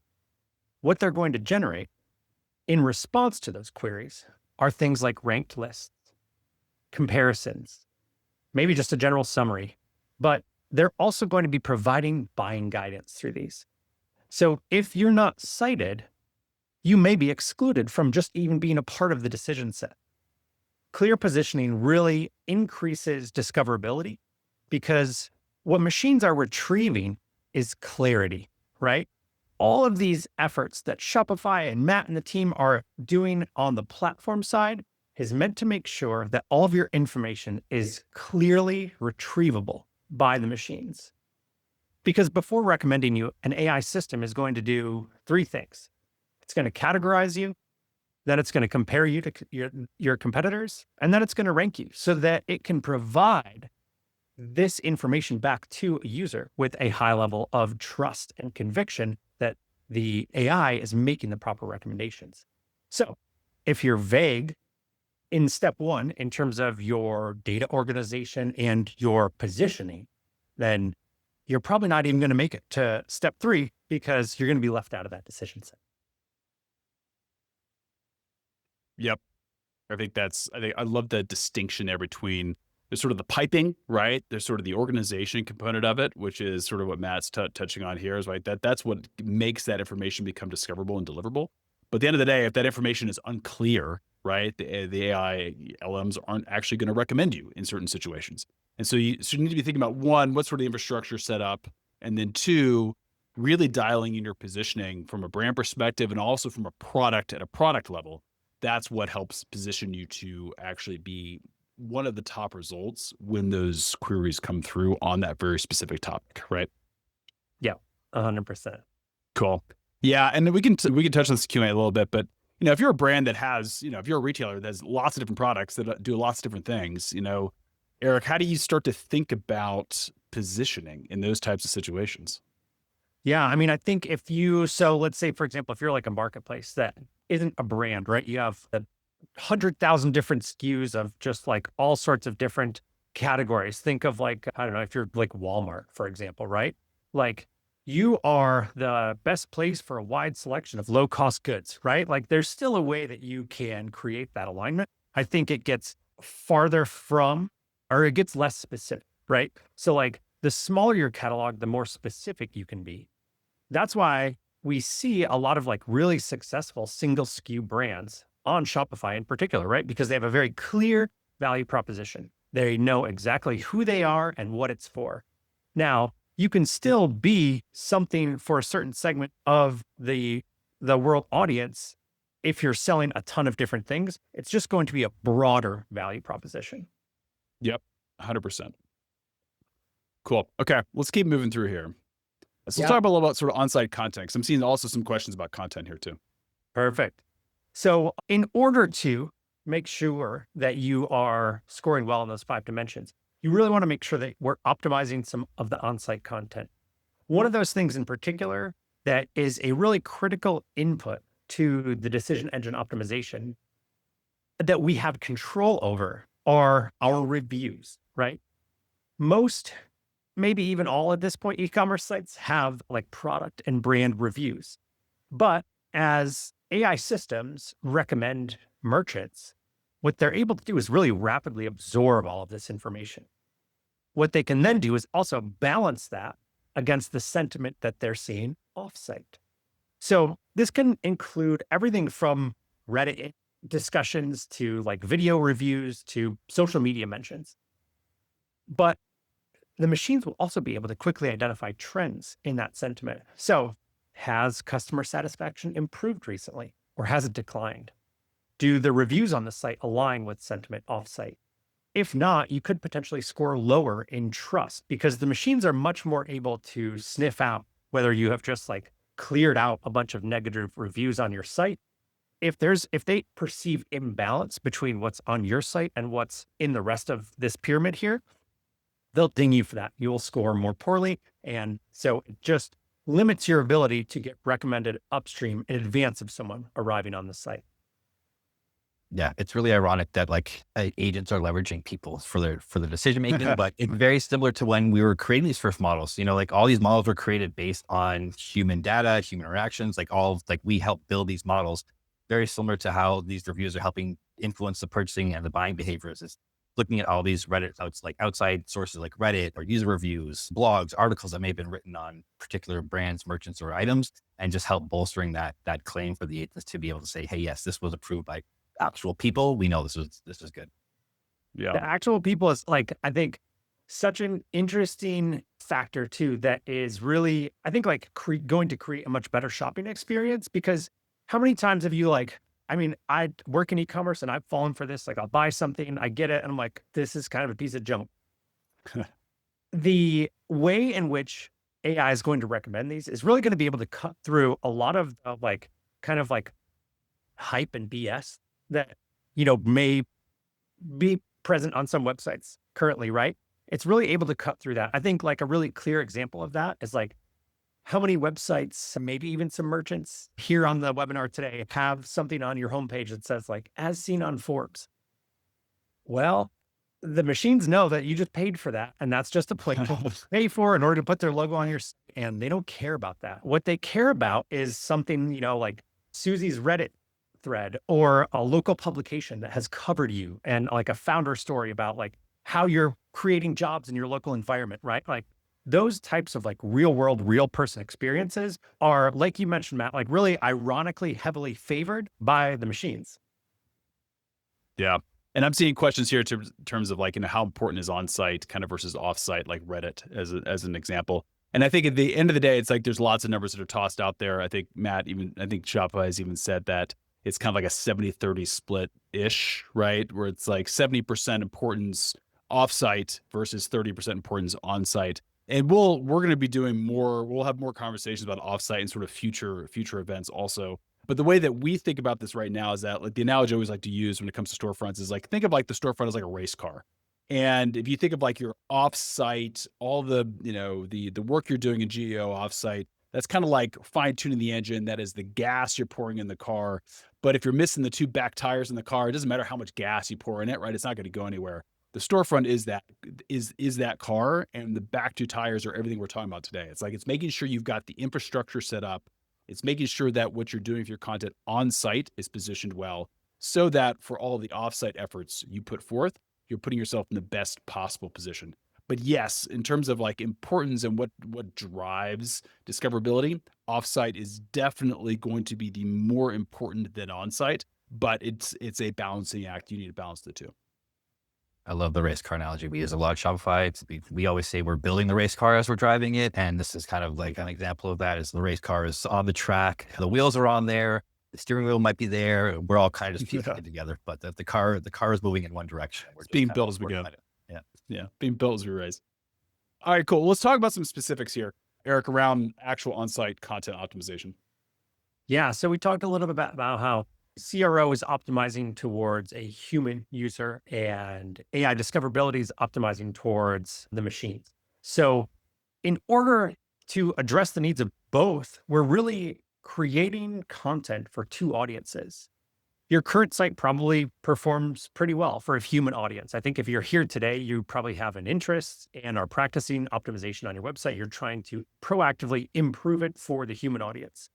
what they're going to generate in response to those queries are things like ranked lists, comparisons, maybe just a general summary, but they're also going to be providing buying guidance through these. So if you're not cited, you may be excluded from just even being a part of the decision set. Clear positioning really increases discoverability because what machines are retrieving is clarity, right? All of these efforts that Shopify and Matt and the team are doing on the platform side is meant to make sure that all of your information is clearly retrievable by the machines. Because before recommending you, an AI system is going to do three things. It's going to categorize you, then it's going to compare you to your competitors, and then it's going to rank you so that it can provide this information back to a user with a high level of trust and conviction that the AI is making the proper recommendations. So if you're vague in step one, in terms of your data organization and your positioning, then you're probably not even going to make it to step three because you're going to be left out of that decision set. Yep. I love the distinction there between there's sort of the piping, right? There's sort of the organization component of it, which is sort of what Matt's touching on here is right. That's what makes that information become discoverable and deliverable. But at the end of the day, if that information is unclear, right, the AI LMs aren't actually going to recommend you in certain situations. And so you need to be thinking about one, what sort of infrastructure set up, and then two, really dialing in your positioning from a brand perspective and also from a product at a product level. That's what helps position you to actually be one of the top results when those queries come through on that very specific topic, right? Yeah, 100%. Cool. Yeah, and we can touch on this Q&A a little bit, but if you're a brand that has, if you're a retailer that has lots of different products that do lots of different things, Eric, how do you start to think about positioning in those types of situations? Yeah, I mean, I think so let's say, for example, if you're like a marketplace that isn't a brand, right? You have 100,000 different SKUs of just like all sorts of different categories. Think of like, I don't know, if you're like Walmart, for example, right? Like you are the best place for a wide selection of low cost goods, right? Like there's still a way that you can create that alignment. I think it gets farther from, or it gets less specific, right? So like the smaller your catalog, the more specific you can be. That's why we see a lot of like really successful single SKU brands on Shopify in particular, right? Because they have a very clear value proposition. They know exactly who they are and what it's for. Now, you can still be something for a certain segment of the world audience. If you're selling a ton of different things, it's just going to be a broader value proposition. Yep, 100%. Cool. Okay, let's keep moving through here. So let's talk about a little about sort of on-site content, because I'm seeing also some questions about content here too. Perfect. So in order to make sure that you are scoring well in those 5 dimensions, you really want to make sure that we're optimizing some of the on-site content. One of those things in particular that is a really critical input to the decision engine optimization that we have control over are our reviews, right? Most, maybe even all at this point, e-commerce sites have like product and brand reviews. But as AI systems recommend merchants, what they're able to do is really rapidly absorb all of this information. What they can then do is also balance that against the sentiment that they're seeing offsite. So this can include everything from Reddit discussions to like video reviews to social media mentions. But the machines will also be able to quickly identify trends in that sentiment. So has customer satisfaction improved recently or has it declined? Do the reviews on the site align with sentiment offsite? If not, you could potentially score lower in trust because the machines are much more able to sniff out whether you have just like cleared out a bunch of negative reviews on your site. If they perceive imbalance between what's on your site and what's in the rest of this pyramid here, they'll ding you for that. You will score more poorly. And so it just limits your ability to get recommended upstream in advance of someone arriving on the site. Yeah, it's really ironic that like agents are leveraging people for their decision making, but it's very similar to when we were creating these first models. Like all these models were created based on human data, human interactions. We help build these models. Very similar to how these reviews are helping influence the purchasing and the buying behaviors. looking at all these outside sources like Reddit or user reviews, blogs, articles that may have been written on particular brands, merchants, or items, and just help bolstering that claim for the agents to be able to say, hey, yes, this was approved by actual people. We know this is good. Yeah. The actual people is like, I think, such an interesting factor too, that is really, I think, like going to create a much better shopping experience. Because how many times have you like, I mean, I work in e-commerce and I've fallen for this. Like I'll buy something, I get it, and I'm like, this is kind of a piece of junk. The way in which AI is going to recommend these is really going to be able to cut through a lot of the like kind of like hype and BS that, may be present on some websites currently, right? It's really able to cut through that. I think like a really clear example of that is like how many websites, maybe even some merchants here on the webinar today have something on your homepage that says like, as seen on Forbes. Well, the machines know that you just paid for that. And that's just a click to pay for in order to put their logo on your site. And they don't care about that. What they care about is something, like Susie's Reddit thread or a local publication that has covered you and like a founder story about like how you're creating jobs in your local environment, right? Like those types of like real world, real person experiences are, like you mentioned, Matt, like really ironically heavily favored by the machines. Yeah. And I'm seeing questions here in terms of like, how important is on-site kind of versus off-site, like Reddit as an example. And I think at the end of the day, it's like there's lots of numbers that are tossed out there. I think I think Shopify has even said that it's kind of like a 70-30 split-ish, right? Where it's like 70% importance off-site versus 30% importance on-site. And we're going to be doing more. We'll have more conversations about off-site and sort of future events also. But the way that we think about this right now is that like the analogy I always like to use when it comes to storefronts is like, think of like the storefront as like a race car. And if you think of like your off-site, all the, the work you're doing in GEO off-site, that's kind of like fine-tuning the engine. That is the gas you're pouring in the car. But if you're missing the two back tires in the car, it doesn't matter how much gas you pour in it, right? It's not going to go anywhere. The storefront is that car, and the back two tires are everything we're talking about today. It's like it's making sure you've got the infrastructure set up. It's making sure that what you're doing with your content on site is positioned well, so that for all of the offsite efforts you put forth, you're putting yourself in the best possible position. But yes, in terms of like importance and what drives discoverability, offsite is definitely going to be the more important than onsite, but it's a balancing act. You need to balance the two. I love the race car analogy. We use a lot of Shopify. We always say we're building the race car as we're driving it. And this is kind of like an example of that. Is the race car is on the track. The wheels are on there. The steering wheel might be there. We're all kind of just piecing it together, but the car is moving in one direction. It's being built as we go. Yeah. Being built as we race. All right, cool. Let's talk about some specifics here, Eric, around actual on-site content optimization. Yeah. So we talked a little bit about how CRO is optimizing towards a human user and AI discoverability is optimizing towards the machines. So in order to address the needs of both, we're really creating content for two audiences. Your current site probably performs pretty well for a human audience. I think if you're here today, you probably have an interest and are practicing optimization on your website. You're trying to proactively improve it for the human audience.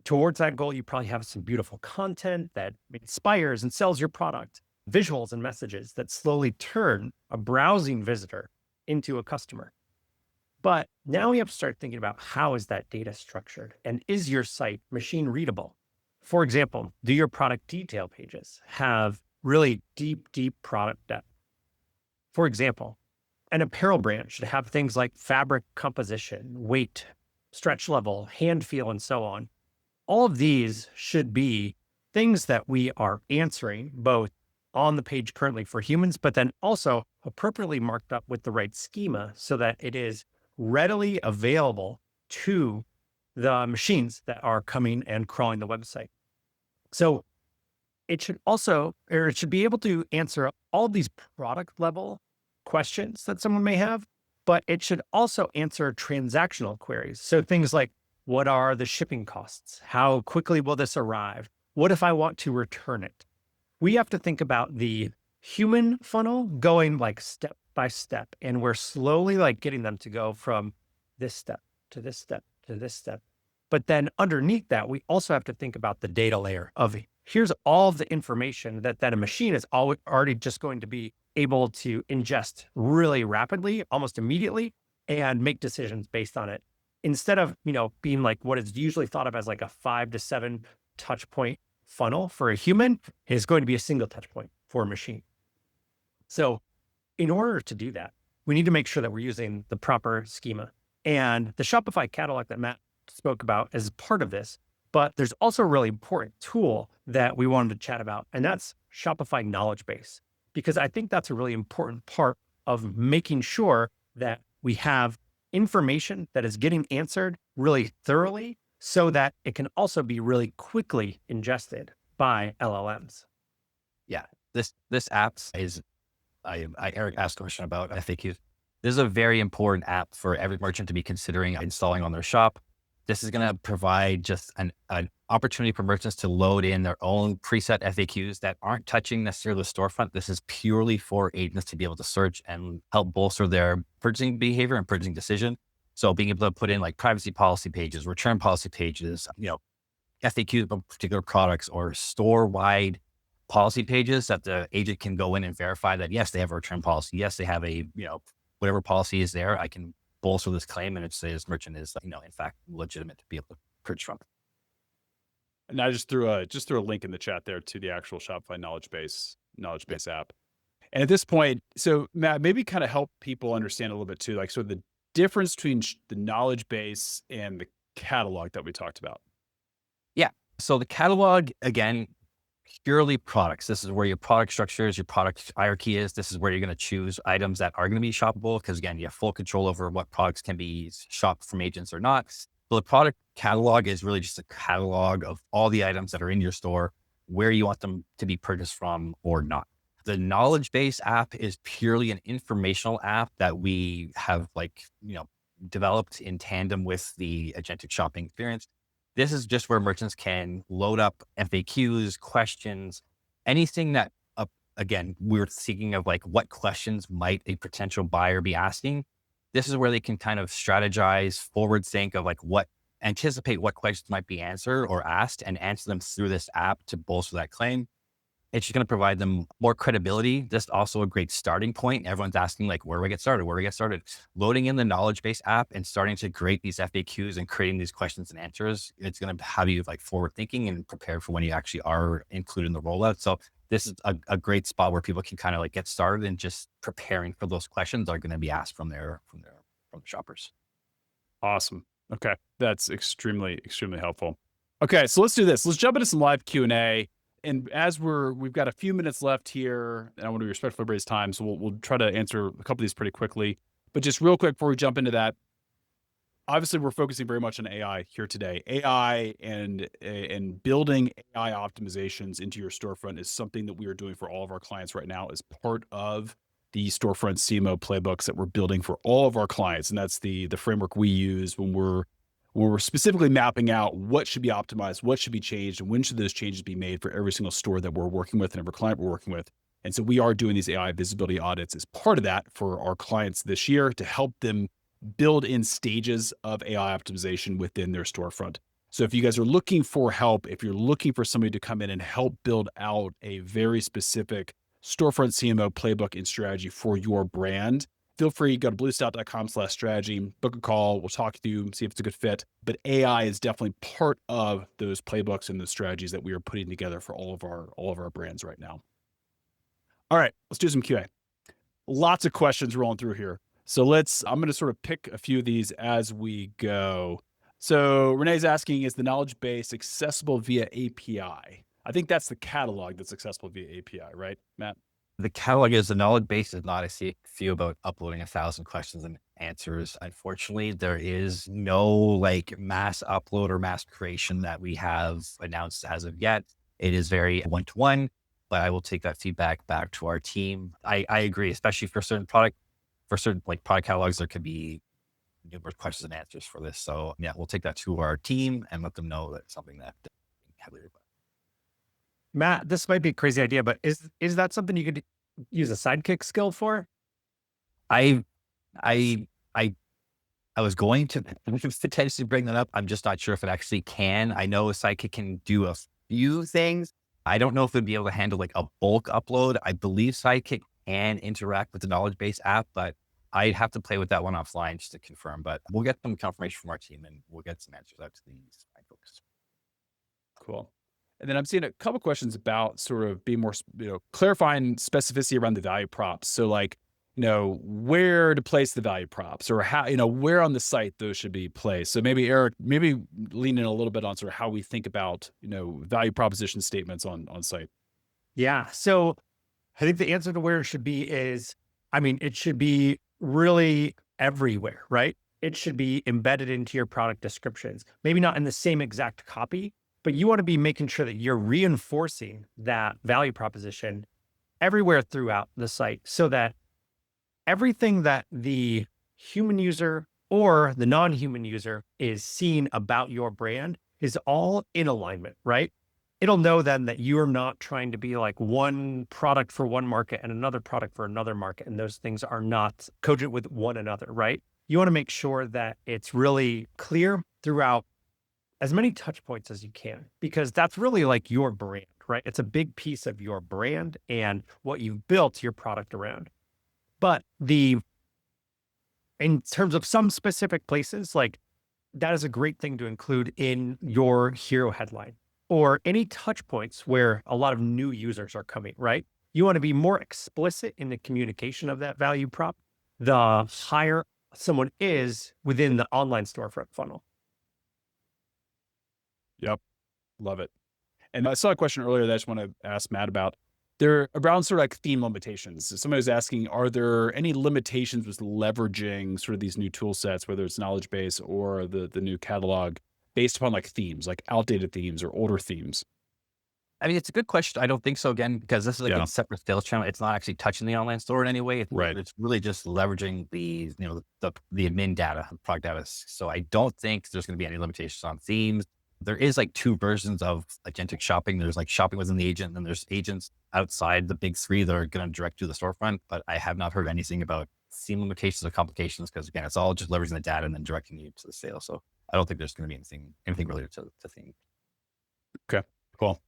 Towards that goal, you probably have some beautiful content that inspires and sells your product, visuals and messages that slowly turn a browsing visitor into a customer. But now we have to start thinking about how is that data structured and is your site machine readable? For example, do your product detail pages have really deep product depth? For example, an apparel brand should have things like fabric composition, weight, stretch level, hand feel, and so on. All of these should be things that we are answering both on the page currently for humans, but then also appropriately marked up with the right schema so that it is readily available to the machines that are coming and crawling the website. So it should be able to answer all of these product level questions that someone may have, but it should also answer transactional queries. So things like, what are the shipping costs? How quickly will this arrive? What if I want to return it? We have to think about the human funnel going like step by step. And we're slowly like getting them to go from this step to this step. But then underneath that, we also have to think about the data layer of here's all of the information that a machine is already just going to be able to ingest really rapidly, almost immediately, and make decisions based on it. Instead of, being like what is usually thought of as like a 5 to 7 touch point funnel for a human, is going to be a single touch point for a machine. So in order to do that, we need to make sure that we're using the proper schema. And the Shopify catalog that Matt spoke about is part of this, but there's also a really important tool that we wanted to chat about, and that's Shopify Knowledge Base, because I think that's a really important part of making sure that we have information that is getting answered really thoroughly so that it can also be really quickly ingested by LLMs. Yeah, this app is, Eric asked a question about FAQs. This is a very important app for every merchant to be considering installing on their shop. This is going to provide just an opportunity for merchants to load in their own preset FAQs that aren't touching necessarily the storefront. This is purely for agents to be able to search and help bolster their purchasing behavior and purchasing decision. So being able to put in like privacy policy pages, return policy pages, FAQs about particular products or store-wide policy pages that the agent can go in and verify that, yes, they have a return policy. Yes, they have a, whatever policy is there, I can bolster this claim and it says merchant is, in fact, legitimate to be able to purchase from. And I just threw a link in the chat there to the actual Shopify knowledge base app. And at this point, so Matt, maybe kind of help people understand a little bit too, like, so the difference between the knowledge base and the catalog that we talked about. Yeah. So the catalog, again, purely products. This is where your product structure is, your product hierarchy is. This is where you're going to choose items that are going to be shoppable, because again, you have full control over what products can be shopped from agents or not. So the product catalog is really just a catalog of all the items that are in your store, where you want them to be purchased from or not. The knowledge base app is purely an informational app that we have developed in tandem with the agentic shopping experience. This is just where merchants can load up FAQs, questions, anything that, again, we're thinking of like what questions might a potential buyer be asking. This is where they can kind of strategize, forward think of anticipate what questions might be answered or asked and answer them through this app to bolster that claim. It's just going to provide them more credibility. This is also a great starting point. Everyone's asking where do I get started? Where do I get started? Loading in the knowledge base app and starting to create these FAQs and creating these questions and answers. It's going to have you forward thinking and prepared for when you actually are included in the rollout. So this is a great spot where people can kind of get started and just preparing for those questions that are going to be asked from the shoppers. Awesome. Okay. That's extremely, extremely helpful. Okay. So let's do this. Let's jump into some live Q&A. And as we've got a few minutes left here, and I want to be respectful of everybody's time, so we'll try to answer a couple of these pretty quickly. But just real quick before we jump into that, obviously we're focusing very much on AI here today. AI and building AI optimizations into your storefront is something that we are doing for all of our clients right now as part of the storefront CMO playbooks that we're building for all of our clients, and that's the framework we use when we're specifically mapping out what should be optimized, what should be changed, and when should those changes be made for every single store that we're working with and every client we're working with. And so we are doing these AI visibility audits as part of that for our clients this year to help them build in stages of AI optimization within their storefront. So if you guys are looking for help, if you're looking for somebody to come in and help build out a very specific storefront CMO playbook and strategy for your brand, feel free, go to bluestout.com/strategy, book a call. We'll talk to you, see if it's a good fit. But AI is definitely part of those playbooks and the strategies that we are putting together for all of our brands right now. All right, let's do some QA. Lots of questions rolling through here. So I'm going to sort of pick a few of these as we go. So Renee's asking, is the knowledge base accessible via API? I think that's the catalog that's accessible via API, right, Matt? The catalog is the knowledge base is not. I see a few about uploading 1,000 questions and answers. Unfortunately, there is no mass upload or mass creation that we have announced as of yet. It is very one-to-one, but I will take that feedback back to our team. I agree, especially for certain product catalogs, there could be numerous questions and answers for this. So yeah, we'll take that to our team and let them know that's something that heavily required. Matt, this might be a crazy idea, but is that something you could use a sidekick skill for? I was going to potentially bring that up. I'm just not sure if it actually can. I know a sidekick can do a few things. I don't know if it'd be able to handle like a bulk upload. I believe Sidekick can interact with the knowledge base app, but I'd have to play with that one offline just to confirm. But we'll get some confirmation from our team and we'll get some answers out to these folks. Cool. And then I'm seeing a couple questions about sort of being more, clarifying specificity around the value props. So like, where to place the value props or how, where on the site those should be placed. So maybe Eric, lean in a little bit on sort of how we think about, value proposition statements on site. Yeah. So I think the answer to where it should be is, it should be really everywhere, right? It should be embedded into your product descriptions, maybe not in the same exact copy, but you want to be making sure that you're reinforcing that value proposition everywhere throughout the site so that everything that the human user or the non-human user is seeing about your brand is all in alignment, right? It'll know then that you're not trying to be like one product for one market and another product for another market. And those things are not cogent with one another, right? You want to make sure that it's really clear throughout as many touch points as you can, because that's really like your brand, right? It's a big piece of your brand and what you've built your product around. But in terms of some specific places, like that is a great thing to include in your hero headline or any touch points where a lot of new users are coming, right? You want to be more explicit in the communication of that value prop, the higher someone is within the online storefront funnel. Yep. Love it. And I saw a question earlier that I just want to ask Matt about. They're around sort of like theme limitations. So somebody was asking, are there any limitations with leveraging sort of these new tool sets, whether it's knowledge base or the new catalog, based upon like themes, like outdated themes or older themes? It's a good question. I don't think so, again, because this is like a separate sales channel. It's not actually touching the online store in any way. It's really just leveraging the admin data, product data. So I don't think there's going to be any limitations on themes. There is like two versions of agentic shopping. There's like shopping within the agent, and then there's agents outside the big three that are going to direct to the storefront. But I have not heard anything about theme limitations or complications because, again, it's all just leveraging the data and then directing you to the sale. So I don't think there's going to be anything related to theme. Okay, cool.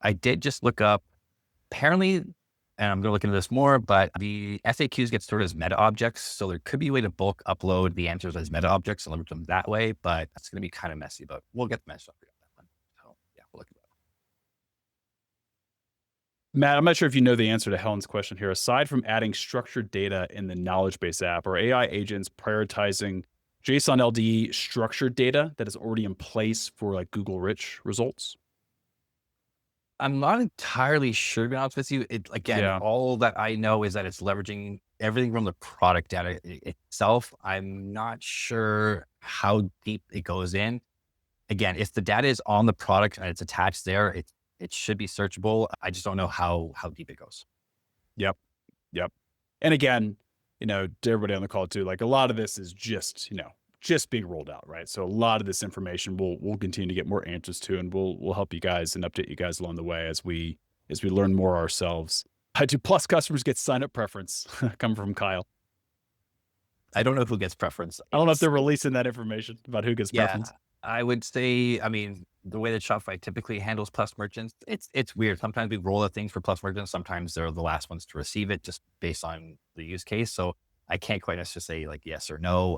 I did just look up, apparently, and I'm going to look into this more, but the FAQs get stored as meta objects. So there could be a way to bulk upload the answers as meta objects and leverage them that way, but that's going to be kind of messy, but we'll get the message up on that one. So yeah, we'll look at that. Matt, I'm not sure if you know the answer to Helen's question here. Aside from adding structured data in the knowledge base app, are AI agents prioritizing JSON LD structured data that is already in place for like Google rich results? I'm not entirely sure, to be honest with you. All that I know is that it's leveraging everything from the product data itself. I'm not sure how deep it goes in. Again, if the data is on the product and it's attached there, it should be searchable. I just don't know how deep it goes. Yep. And again, to everybody on the call too, like a lot of this is just being rolled out, right? So a lot of this information we'll continue to get more answers to, and we'll help you guys and update you guys along the way as we learn more ourselves. Do Plus customers get sign up preference? Coming from Kyle. I don't know who gets preference. I don't know if they're releasing that information about who gets preference. I would say, the way that Shopify typically handles Plus merchants, it's weird. Sometimes we roll out things for Plus merchants. Sometimes they're the last ones to receive it just based on the use case. So I can't quite necessarily say like yes or no.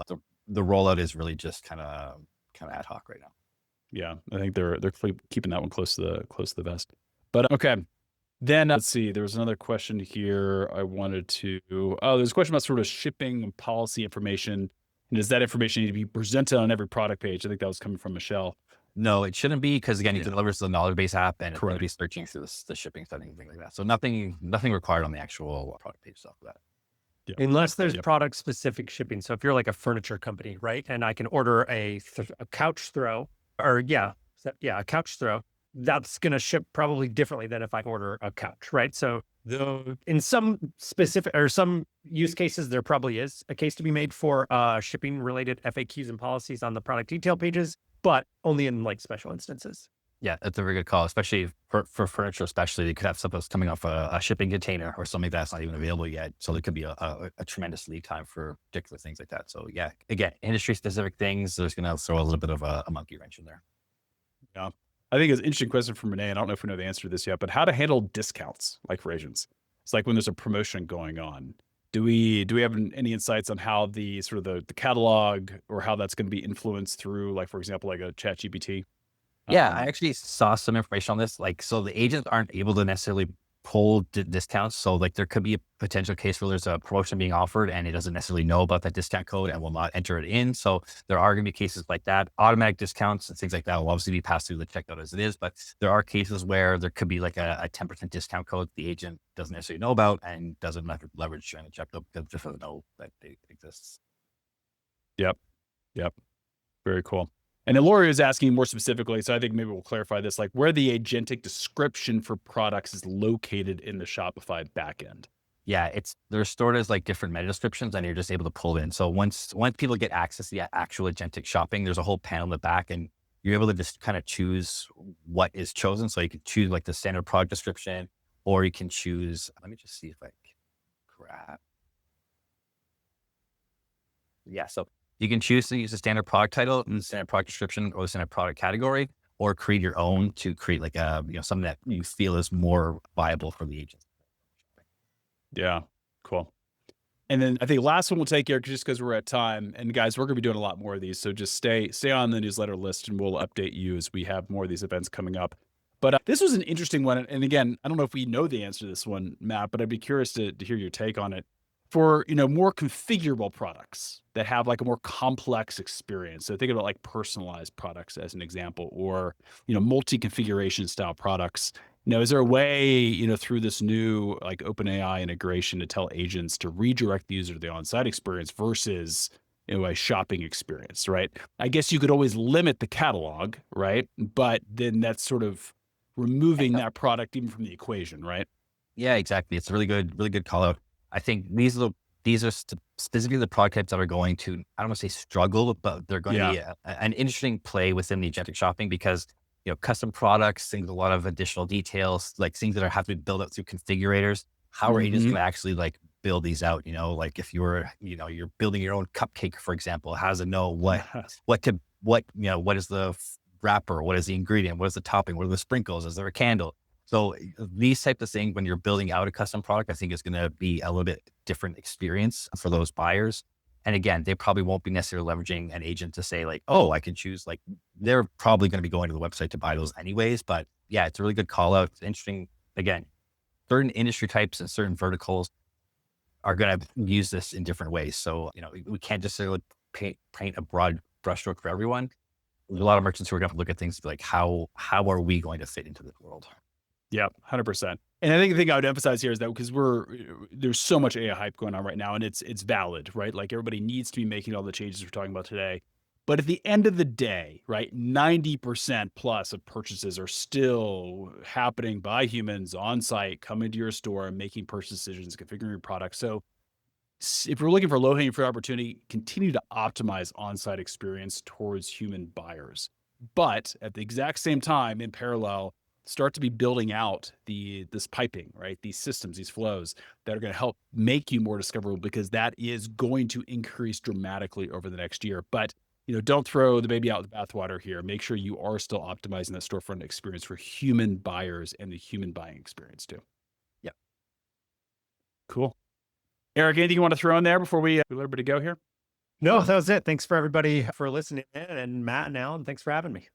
The rollout is really just kind of ad hoc right now. Yeah, I think they're keeping that one close to the vest. But okay, then let's see. There was another question here. I wanted to. Oh, there's a question about sort of shipping policy information. And does that information need to be presented on every product page? I think that was coming from Michelle. No, it shouldn't be because again, you deliver to the knowledge base app and it's going to be searching through the shipping settings and things like that. So nothing required on the actual product page stuff for that. Yep. Unless there's product specific shipping. So if you're like a furniture company, right? And I can order a couch throw a couch throw, that's going to ship probably differently than if I order a couch, right? So in some specific or some use cases, there probably is a case to be made for shipping related FAQs and policies on the product detail pages, but only in like special instances. Yeah, that's a very good call, especially for furniture, especially. They could have stuff that's coming off a shipping container or something that's not even available yet. So there could be a tremendous lead time for particular things like that. So yeah, again, industry specific things, there's going to throw a little bit of a monkey wrench in there. Yeah. I think it's an interesting question from Renee. I don't know if we know the answer to this yet, but how to handle discounts like for agents. It's like when there's a promotion going on. Do we have any insights on how the sort of the catalog or how that's going to be influenced through, like, for example, like a ChatGPT? Yeah, I Um, actually saw some information on this. Like, so the agents aren't able to necessarily pull discounts. So, like, there could be a potential case where there's a promotion being offered and it doesn't necessarily know about that discount code and will not enter it in. So, there are going to be cases like that. Automatic discounts and things like that will obviously be passed through the checkout as it is. But there are cases where there could be like a 10% discount code the agent doesn't necessarily know about and doesn't leverage during the checkout because it just doesn't know that it exists. yep, yep, very cool. And then Lori is asking more specifically, so I think maybe we'll clarify this, like where the agentic description for products is located in the Shopify backend. Yeah, they're stored as like different meta descriptions, and you're just able to pull in. So once people get access to the actual agentic shopping, there's a whole panel in the back, and you're able to just kind of choose what is chosen. So you can choose like the standard product description, or you can choose. Let me just see if I can grab. Yeah, so you can choose to use the standard product title and the standard product description or the standard product category, or create your own to create like a something that you feel is more viable for the agent. Yeah, cool. And then I think last one we'll take here just because we're at time. And guys, we're going to be doing a lot more of these. So just stay on the newsletter list and we'll update you as we have more of these events coming up. But this was an interesting one. And again, I don't know if we know the answer to this one, Matt, but I'd be curious to hear your take on it. For, more configurable products that have like a more complex experience. So think about like personalized products as an example, or, multi-configuration style products. Is there a way, through this new like OpenAI integration to tell agents to redirect the user to the on-site experience versus, a shopping experience, right? I guess you could always limit the catalog, right? But then that's sort of removing that product even from the equation, right? Yeah, exactly. It's a really good call out. I think these are specifically the product types that are going to, I don't want to say struggle, but they're going to Yeah. be an interesting play within the agentic shopping because, custom products, things, a lot of additional details, like things that have to be built out through configurators. How are agents Mhm. going to actually like build these out? Like if you're building your own cupcake, for example, how does it know what is the wrapper? What is the ingredient? What is the topping? What are the sprinkles? Is there a candle? So these types of things, when you're building out a custom product, I think is going to be a little bit different experience for those buyers. And again, they probably won't be necessarily leveraging an agent to say like, oh, I can choose, like they're probably going to be going to the website to buy those anyways. But yeah, it's a really good call out. It's interesting. Again, certain industry types and certain verticals are going to use this in different ways. So, we can't just sort of paint a broad brushstroke for everyone. There's a lot of merchants who are going to look at things like how are we going to fit into this world? Yeah, 100%. And I think the thing I would emphasize here is that because there's so much AI hype going on right now, and it's valid, right? Like everybody needs to be making all the changes we're talking about today. But at the end of the day, right, 90% plus of purchases are still happening by humans on site, coming to your store and making purchase decisions, configuring your product. So if we're looking for low-hanging fruit opportunity, continue to optimize on-site experience towards human buyers. But at the exact same time, in parallel, start to be building out this piping, right? These systems, these flows that are going to help make you more discoverable, because that is going to increase dramatically over the next year. But don't throw the baby out with the bathwater here. Make sure you are still optimizing that storefront experience for human buyers and the human buying experience too. Yep. Cool. Eric, anything you want to throw in there before we let everybody go here? No, that was it. Thanks for everybody for listening in, and Matt and Alan, thanks for having me.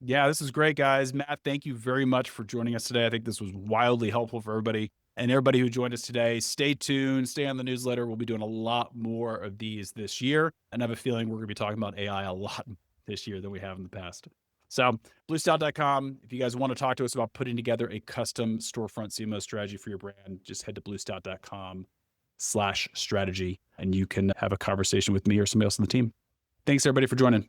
Yeah, this is great, guys. Matt, thank you very much for joining us today. I think this was wildly helpful for everybody. And everybody who joined us today, stay tuned, stay on the newsletter. We'll be doing a lot more of these this year. And I have a feeling we're going to be talking about AI a lot this year than we have in the past. So bluestout.com. If you guys want to talk to us about putting together a custom storefront CMO strategy for your brand, just head to bluestout.com/strategy, and you can have a conversation with me or somebody else on the team. Thanks everybody for joining.